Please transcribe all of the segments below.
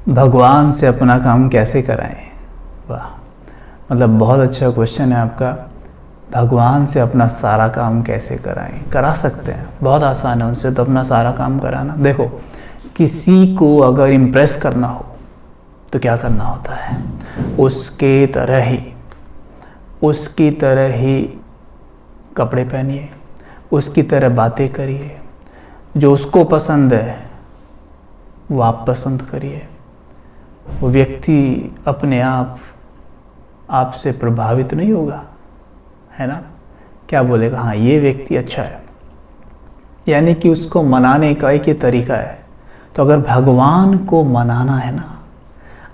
भगवान से अपना काम कैसे कराएं? वाह, मतलब बहुत अच्छा क्वेश्चन है आपका। भगवान से अपना सारा काम कैसे कराएं? करा सकते हैं, बहुत आसान है उनसे तो अपना सारा काम कराना। देखो, किसी को अगर इम्प्रेस करना हो तो क्या करना होता है? उसकी तरह ही कपड़े पहनिए, उसकी तरह बातें करिए, जो उसको पसंद है वो आप पसंद करिए। वो व्यक्ति अपने आप आपसे प्रभावित नहीं होगा, है ना? क्या बोलेगा? हाँ, ये व्यक्ति अच्छा है। यानी कि उसको मनाने का एक ही तरीका है। तो अगर भगवान को मनाना है ना,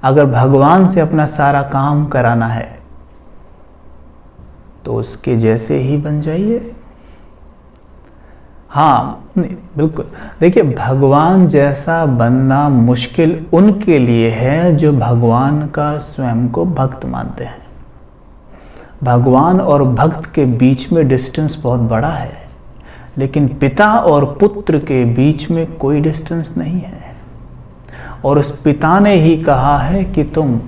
अगर भगवान से अपना सारा काम कराना है तो उसके जैसे ही बन जाइए। हाँ, नहीं, बिल्कुल। देखिए, भगवान जैसा बनना मुश्किल उनके लिए है जो भगवान का स्वयं को भक्त मानते हैं। भगवान और भक्त के बीच में डिस्टेंस बहुत बड़ा है, लेकिन पिता और पुत्र के बीच में कोई डिस्टेंस नहीं है। और उस पिता ने ही कहा है कि तुम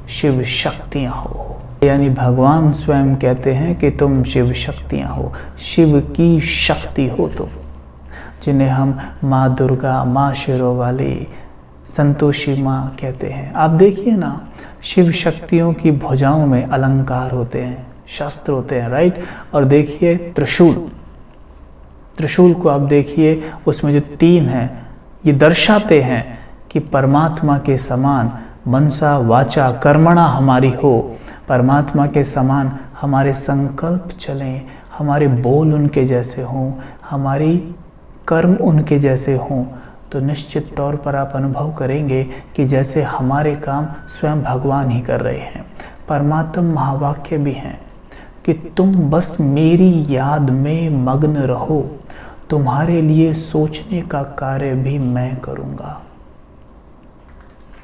शिव शक्तियां हो। यानी भगवान स्वयं कहते हैं कि तुम शिव शक्तियां हो, शिव की शक्ति हो तुम, जिन्हें हम माँ दुर्गा, माँ शेरोवाली, संतोषी माँ कहते हैं। आप देखिए ना, शिव शक्तियों की भुजाओं में अलंकार होते हैं, शस्त्र होते हैं, राइट? और देखिए त्रिशूल को आप देखिए, उसमें जो 3 हैं ये दर्शाते हैं कि परमात्मा के समान मनसा वाचा कर्मणा हमारी हो। परमात्मा के समान हमारे संकल्प चलें, हमारे बोल उनके जैसे हों, हमारी कर्म उनके जैसे हों, तो निश्चित तौर पर आप अनुभव करेंगे कि जैसे हमारे काम स्वयं भगवान ही कर रहे हैं। परमात्म महावाक्य भी हैं कि तुम बस मेरी याद में मग्न रहो, तुम्हारे लिए सोचने का कार्य भी मैं करूँगा।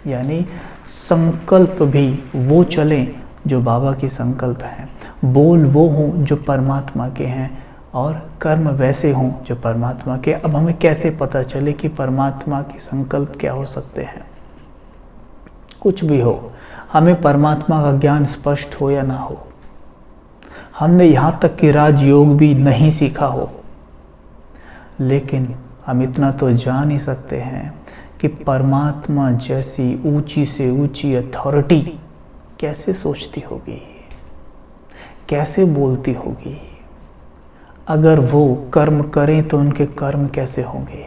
यानी संकल्प भी वो चलें जो बाबा के संकल्प हैं, बोल वो हों जो परमात्मा के हैं, और कर्म वैसे हों जो परमात्मा के। अब हमें कैसे पता चले कि परमात्मा के संकल्प क्या हो सकते हैं? कुछ भी हो, हमें परमात्मा का ज्ञान स्पष्ट हो या ना हो, हमने यहाँ तक कि राजयोग भी नहीं सीखा हो, लेकिन हम इतना तो जान ही सकते हैं कि परमात्मा जैसी ऊंची से ऊंची अथॉरिटी कैसे सोचती होगी, कैसे बोलती होगी। अगर वो कर्म करें तो उनके कर्म कैसे होंगे?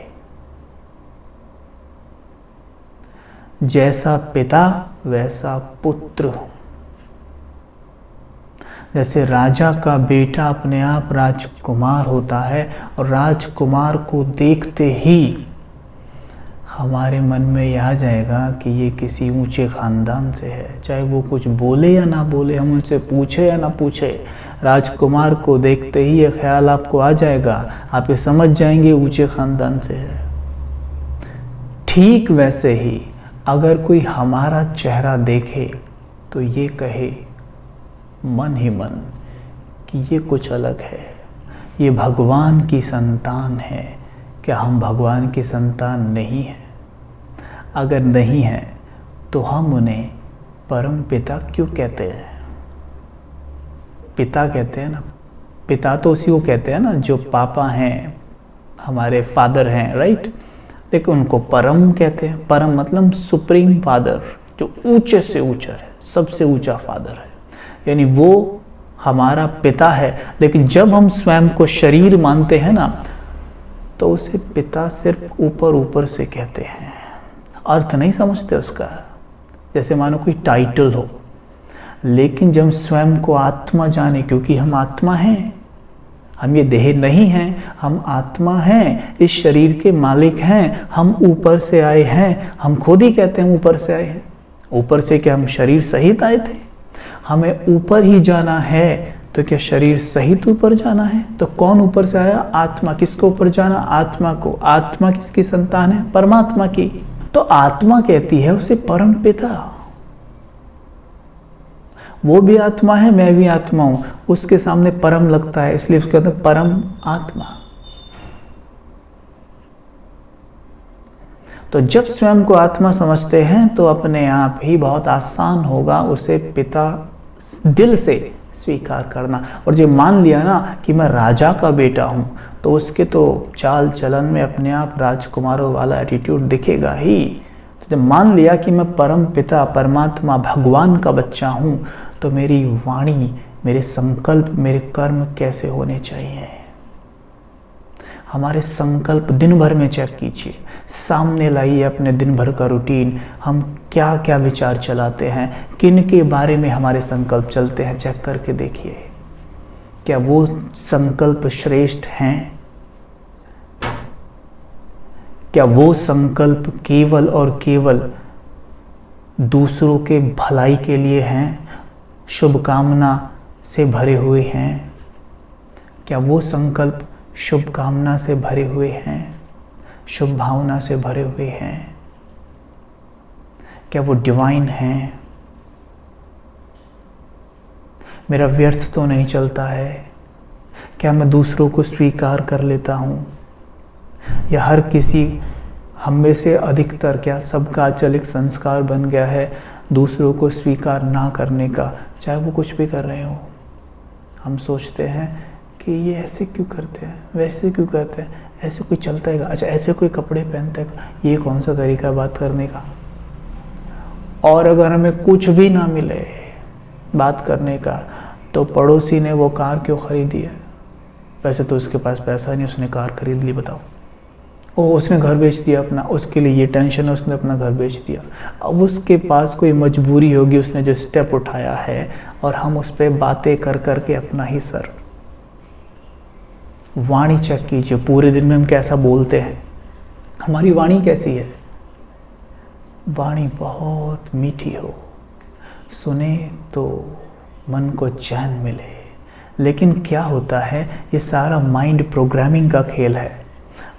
जैसा पिता वैसा पुत्र। जैसे राजा का बेटा अपने आप राजकुमार होता है, और राजकुमार को देखते ही हमारे मन में ये आ जाएगा कि ये किसी ऊंचे ख़ानदान से है, चाहे वो कुछ बोले या ना बोले, हम उनसे पूछे या ना पूछे, राजकुमार को देखते ही ये ख्याल आपको आ जाएगा, आप ये समझ जाएंगे ऊंचे ख़ानदान से है। ठीक वैसे ही अगर कोई हमारा चेहरा देखे तो ये कहे मन ही मन कि ये कुछ अलग है, ये भगवान की संतान है। क्या हम भगवान की संतान नहीं हैं? अगर नहीं हैं तो हम उन्हें परम पिता क्यों कहते हैं? पिता कहते हैं ना, पिता तो उसी को कहते हैं ना जो पापा हैं, हमारे फादर हैं, राइट? लेकिन उनको परम कहते हैं। परम मतलब सुप्रीम फादर, जो ऊंचे से ऊंचा है, सबसे ऊंचा फादर है, यानी वो हमारा पिता है। लेकिन जब हम स्वयं को शरीर मानते हैं ना, तो उसे पिता सिर्फ ऊपर ऊपर से कहते हैं, अर्थ नहीं समझते उसका। जैसे मानो कोई टाइटल हो, लेकिन जब स्वयं को आत्मा जाने, क्योंकि हम आत्मा हैं, हम ये देह नहीं हैं, हम आत्मा हैं, इस शरीर के मालिक हैं, हम ऊपर से आए हैं। हम खुद ही कहते हैं ऊपर से आए हैं। ऊपर से क्या हम शरीर सहित आए थे? हमें ऊपर ही जाना है, तो क्या शरीर सहित ऊपर जाना है? तो कौन ऊपर से आया? आत्मा। किसको ऊपर जाना? आत्मा को। आत्मा किसकी संतान है? परमात्मा की। तो आत्मा कहती है उसे परम पिता। वो भी आत्मा है, मैं भी आत्मा हूं, उसके सामने परम लगता है, इसलिए उसको कहते हैं परम आत्मा। तो जब स्वयं को आत्मा समझते हैं तो अपने आप ही बहुत आसान होगा उसे पिता दिल से स्वीकार करना। और जब मान लिया ना कि मैं राजा का बेटा हूँ, तो उसके तो चाल चलन में अपने आप राजकुमारों वाला एटीट्यूड दिखेगा ही। तो जब मान लिया कि मैं परम पिता परमात्मा भगवान का बच्चा हूँ, तो मेरी वाणी, मेरे संकल्प, मेरे कर्म कैसे होने चाहिए। हमारे संकल्प दिन भर में चेक कीजिए, सामने लाइए अपने दिन भर का रूटीन। हम क्या क्या विचार चलाते हैं, किन के बारे में हमारे संकल्प चलते हैं, चेक करके देखिए। क्या वो संकल्प श्रेष्ठ हैं? क्या वो संकल्प केवल और केवल दूसरों के भलाई के लिए हैं, शुभकामना से भरे हुए हैं? क्या वो संकल्प शुभकामना से भरे हुए हैं, शुभ भावना से भरे हुए हैं? क्या वो डिवाइन हैं? मेरा व्यर्थ तो नहीं चलता है? क्या मैं दूसरों को स्वीकार कर लेता हूँ? या हर किसी, हम में से अधिकतर, क्या सबका अचलित संस्कार बन गया है दूसरों को स्वीकार ना करने का, चाहे वो कुछ भी कर रहे हो। हम सोचते हैं कि ये ऐसे क्यों करते हैं, वैसे क्यों करते हैं, ऐसे कोई चलता है, अच्छा ऐसे कोई कपड़े पहनता है, ये कौन सा तरीका है बात करने का। और अगर हमें कुछ भी ना मिले बात करने का, तो पड़ोसी ने वो कार क्यों खरीदी है, वैसे तो उसके पास पैसा नहीं, उसने कार खरीद ली, बताओ। ओ उसने घर बेच दिया अपना, उसके लिए ये टेंशन है, उसने अपना घर बेच दिया। अब उसके पास कोई मजबूरी होगी, उसने जो स्टेप उठाया है, और हम उस पर बातें कर कर के अपना ही सर। वाणी चेक कीजिए, पूरे दिन में हम कैसा बोलते हैं, हमारी वाणी कैसी है। वाणी बहुत मीठी हो, सुने तो मन को चैन मिले। लेकिन क्या होता है, ये सारा माइंड प्रोग्रामिंग का खेल है।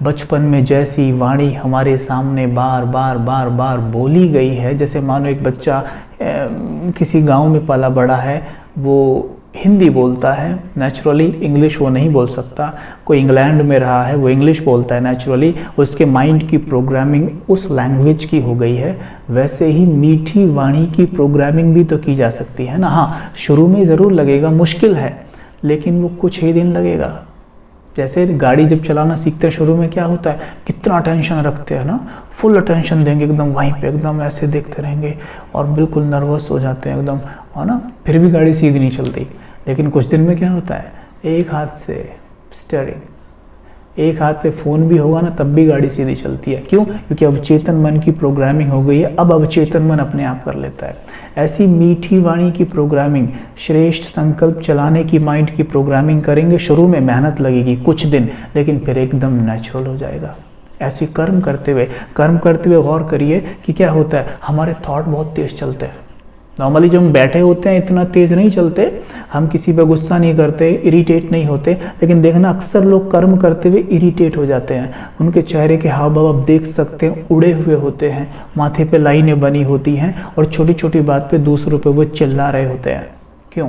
बचपन में जैसी वाणी हमारे सामने बार बार बार बार बोली गई है, जैसे मानो एक बच्चा किसी गांव में पला बड़ा है, वो हिंदी बोलता है नेचुरली, इंग्लिश वो नहीं बोल सकता। कोई इंग्लैंड में रहा है, वो इंग्लिश बोलता है नेचुरली, उसके माइंड की प्रोग्रामिंग उस लैंग्वेज की हो गई है। वैसे ही मीठी वाणी की प्रोग्रामिंग भी तो की जा सकती है ना। हाँ, शुरू में ज़रूर लगेगा, मुश्किल है, लेकिन वो कुछ ही दिन लगेगा। जैसे गाड़ी जब चलाना सीखते हैं, शुरू में क्या होता है, कितना अटेंशन रखते हैं ना, फुल अटेंशन देंगे एकदम, वहीं पे एकदम ऐसे देखते रहेंगे और बिल्कुल नर्वस हो जाते हैं एकदम, है ना, फिर भी गाड़ी सीधी नहीं चलती। लेकिन कुछ दिन में क्या होता है, एक हाथ से स्टीयरिंग, एक हाथ पे फ़ोन भी होगा ना, तब भी गाड़ी सीधी चलती है। क्यों? क्योंकि अवचेतन मन की प्रोग्रामिंग हो गई है, अब अवचेतन मन अपने आप कर लेता है। ऐसी मीठी वाणी की प्रोग्रामिंग, श्रेष्ठ संकल्प चलाने की माइंड की प्रोग्रामिंग करेंगे। शुरू में मेहनत लगेगी कुछ दिन, लेकिन फिर एकदम नेचुरल हो जाएगा। ऐसी कर्म करते हुए गौर करिए कि क्या होता है, हमारे थॉट बहुत तेज चलते हैं। नॉर्मली जब हम बैठे होते हैं इतना तेज़ नहीं चलते, हम किसी पे गुस्सा नहीं करते, इरिटेट नहीं होते। लेकिन देखना, अक्सर लोग कर्म करते हुए इरिटेट हो जाते हैं। उनके चेहरे के हाव भाव आप देख सकते हैं, उड़े हुए होते हैं, माथे पे लाइनें बनी होती हैं, और छोटी छोटी बात पे दूसरों पे वो चिल्ला रहे होते हैं। क्यों?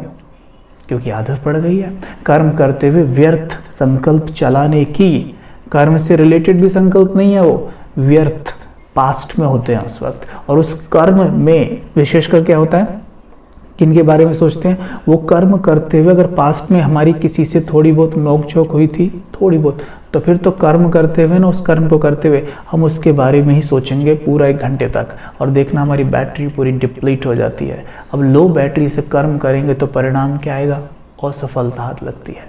क्योंकि आदत पड़ गई है कर्म करते हुए व्यर्थ संकल्प चलाने की। कर्म से रिलेटेड भी संकल्प नहीं है, वो व्यर्थ पास्ट में होते हैं उस वक्त। और उस कर्म में विशेषकर क्या होता है, किन के बारे में सोचते हैं, वो कर्म करते हुए अगर पास्ट में हमारी किसी से थोड़ी बहुत नोकझोंक हुई थी, थोड़ी बहुत, तो फिर तो कर्म करते हुए ना, उस कर्म को करते हुए हम उसके बारे में ही सोचेंगे पूरा 1 घंटे तक, और देखना हमारी बैटरी पूरी डिप्लीट हो जाती है। अब लो बैटरी से कर्म करेंगे तो परिणाम क्या आएगा, असफलता हाथ लगती है।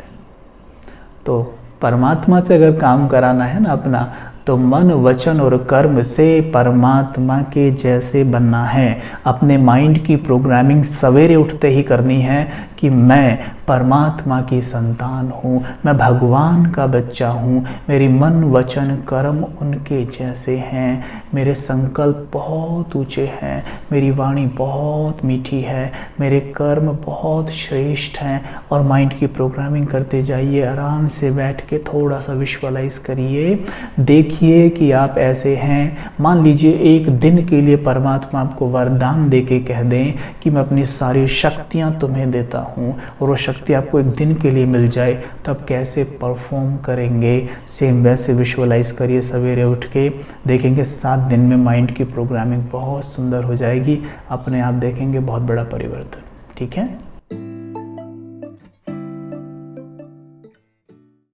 तो परमात्मा से अगर काम कराना है ना अपना, तो मन वचन और कर्म से परमात्मा के जैसे बनना है। अपने माइंड की प्रोग्रामिंग सवेरे उठते ही करनी है कि मैं परमात्मा की संतान हूँ, मैं भगवान का बच्चा हूँ, मेरी मन वचन कर्म उनके जैसे हैं, मेरे संकल्प बहुत ऊंचे हैं, मेरी वाणी बहुत मीठी है, मेरे कर्म बहुत श्रेष्ठ हैं। और माइंड की प्रोग्रामिंग करते जाइए, आराम से बैठ के थोड़ा सा विजुअलाइज करिए, देखिए कि आप ऐसे हैं। मान लीजिए एक दिन के लिए परमात्मा आपको वरदान दे के कह दें कि मैं अपनी सारी शक्तियाँ तुम्हें देता हूँ, और वो शक्ति आपको एक दिन के लिए मिल जाए तो आप कैसे परफॉर्म करेंगे, सेम वैसे विजुअलाइज करिए। सवेरे उठ के देखेंगे 7 दिन में माइंड की प्रोग्रामिंग बहुत सुंदर हो जाएगी, अपने आप देखेंगे बहुत बड़ा परिवर्तन। ठीक है।